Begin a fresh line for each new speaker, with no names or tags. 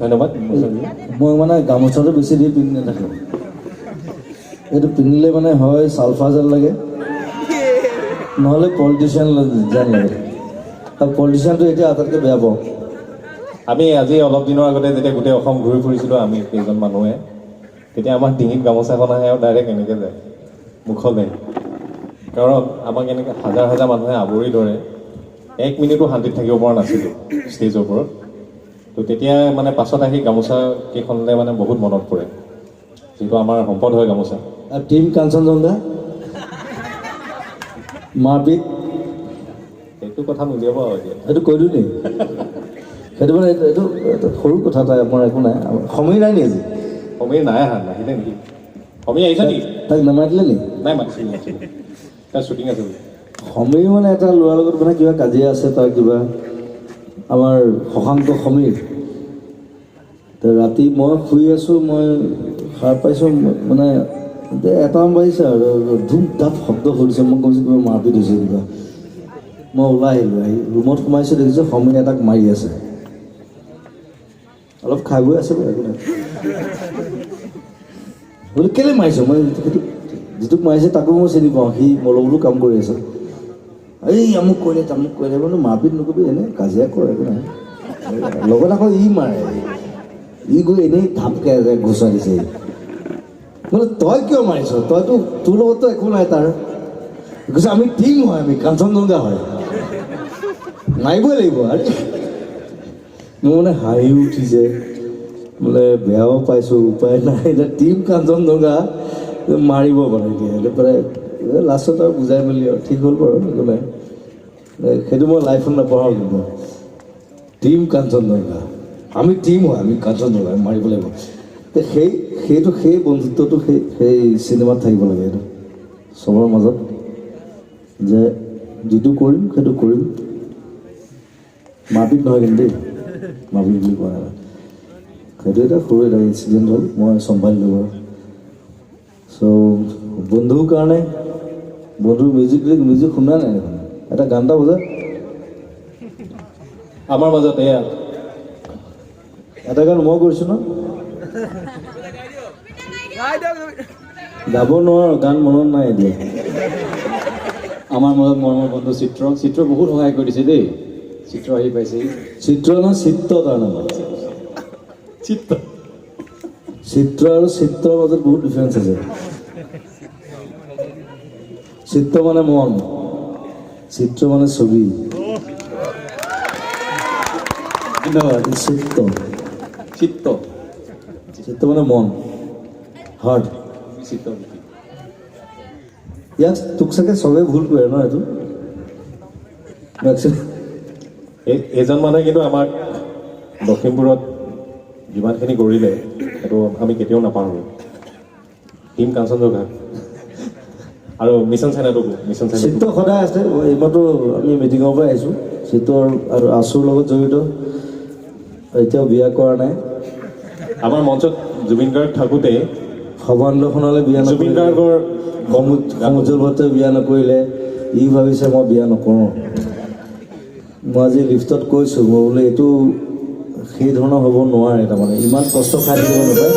ধন্যবাদ।
মই মানে গামোচাটো বেছি দেৰি পিন্ধি নাথাকোঁ। এইটো পিন্ধিলে মানে হয় চালফা যেন লাগে, নহ'লে পলিটিচিয়ান যেন লাগে। আৰু পলিটিচিয়ানটো এতিয়া আটাইতকৈ বেয়া পাওঁ।
আমি আজি অলপ দিনৰ আগতে যেতিয়া গোটেই অসম ঘূৰি ফুৰিছিলোঁ আমি কেইজন মানুহে, তেতিয়া আমাৰ ডিঙিত গামোচাখন আহে আৰু ডাইৰেক্ট এনেকৈ যায় মুখলৈ। কাৰণ আমাক এনেকৈ হাজাৰ হাজাৰ মানুহে আৱৰি ধৰে, 1 মিনিটো শান্তিত থাকিব পৰা নাছিলোঁ ষ্টেজৰ ওপৰত। তো তেতিয়া মানে পাছত আহি গামোচা কেইখনলৈ মানে বহুত মনত পৰে, যিটো আমাৰ সম্পদ হয় গামোচা।
আৰু টিম কাঞ্চনজংঘা মাৰপিট,
সেইটো কথা নুলিয়াব আৰু এতিয়া।
সেইটো কৈ দিওঁ নেকি? সেইটো মানে এইটো সৰু কথা এটা, আমাৰ একো নাই। সময় নাই নি আজি?
সমীৰ নাই আহা, নাহিলে নেকি? সমীৰ আহিছে নেকি?
তাক নামাতিলে নেকি?
নাই মাতিছিলোঁ তাৰ শ্বুটিং আছে বুলি।
সমীৰ মানে এটা ল'ৰাৰ লগত মানে কিবা কাজিয়া আছে, তাৰ কিবা আমাৰ শশাংক সমীৰ। ৰাতি মই শুই আছোঁ, মই সাৰ পাইছোঁ মানে এটামান বাজিছে আৰু ধুম ধাপ শব্দ কৰিছে। মই কৈছোঁ কিবা মাৰপিট হৈছে কিবা। মই ওলাই আহিলোঁ, আহি ৰুমত সোমাইছোঁ, দেখিছোঁ সমীৰ এটাক মাৰি আছে। অলপ খাই বৈ আছে একো নাই। বোলো কেলৈ মাৰিছোঁ? মই যিটোক মাৰিছে তাকো মই চিনি পাওঁ, সি মলবলো কাম কৰি আছে। এই আমুক কৰিলে তামুক কৰিলে, বোলো মাৰপিট নকৰিবি, এনেই কাজিয়া কৰ একো নাই। লগত আকৌ ই মাৰে, ই গৈ এনেই ধাপকৈ ঘোচা দিছে। বোলে তই কিয় মাৰিছ? তইতো তোৰ লগততো একো নাই তাৰ। কৈছে আমি টিম হয়, আমি কাঞ্চনজংঘা হয়, মাৰিবই লাগিব। আৰু মোৰ মানে হাঁহি উঠিছে, বোলে বেয়াও পাইছোঁ, উপায় নাই। এতিয়া টিম কাঞ্চনজংঘা মাৰিব মানে এতিয়া সেইটো প্ৰায় লাষ্টত আৰু বুজাই মেলি আৰু ঠিক হ'ল বাৰু, একো নাই। সেইটো মই লাইফত নপঢ়াওঁ, কিন্তু টিম কাঞ্চনজংঘা, আমি টিম হয়, আমি কাঞ্চনজংঘা মাৰিব লাগিব। সেই বন্ধুত্বটো সেই চিনেমাত থাকিব লাগে। এইটো চবৰ মাজত যে যিটো কৰিম সেইটো কৰিম, মাৰপিট নহয় কিন্তু দেই, মাৰপিট বুলি কোৱা নাই। সেইটো এটা সৰু এটা ইনচিডেণ্ট হ'ল, মই চম্ভালিলোঁ বাৰু। চ' বন্ধুৰ কাৰণে, বন্ধুৰ মিউজিক শুনা নাই দেখোন, এটা গান এটা বজা।
আমাৰ মাজত এয়া
এটা গান মই কৰিছোঁ ন, গাব নোৱাৰোঁ, গান মনত নাই এতিয়া।
আমাৰ মাজত মৰমৰ বন্ধু চিত্ৰ বহুত সহায় কৰি দিছে দেই। চিত্ৰ আহি পাইছে।
চিত্ৰ না চিত্ৰ, তাৰ নাম
চিত্ৰ
চিত্ৰ আৰু চিত্ৰৰ মাজত বহুত ডিফাৰেঞ্চ আছে। চিত্ৰ মানে মন, চিত্ৰ মানে ছবি। চিত্ৰ
চিত্ত
চিত্ৰ মানে মন, হাৰ্ট।
চিত্ত
ইয়াক তোক চাগে চবেই ভুল কৰে ন এইটো।
এইজন মানুহে কিন্তু আমাক লখিমপুৰত যিমানখিনি কৰিলে সেইটো আমি কেতিয়াও নাপাহৰোঁ। টিম কাঞ্চনজংঘা আৰু মিছন চাইনাটোকো,
চিত্ৰ সদায় আছে। এইমাত্ৰ আমি মিটিঙৰ পৰা আহিছোঁ, চিত্ৰ আৰু আচুৰ লগত জড়িত, এতিয়াও বিয়া কৰা নাই।
আমাৰ মঞ্চত জুবিন গাৰ্গ থাকোঁতে
সৰ্বানন্দখনলৈ বিয়া
জুবিন
নকৰিলে,
গাৰ্গৰ
সমুজ্জ্বল ভট্টই বিয়া নকৰিলে, ই ভাবিছে মই বিয়া নকৰোঁ। মই আজি লিফ্টত কৈছোঁ, মই বোলে এইটো সেই ধৰণৰ হ'ব নোৱাৰে, তাৰমানে ইমান কষ্ট খাই থাকিব নাপায়।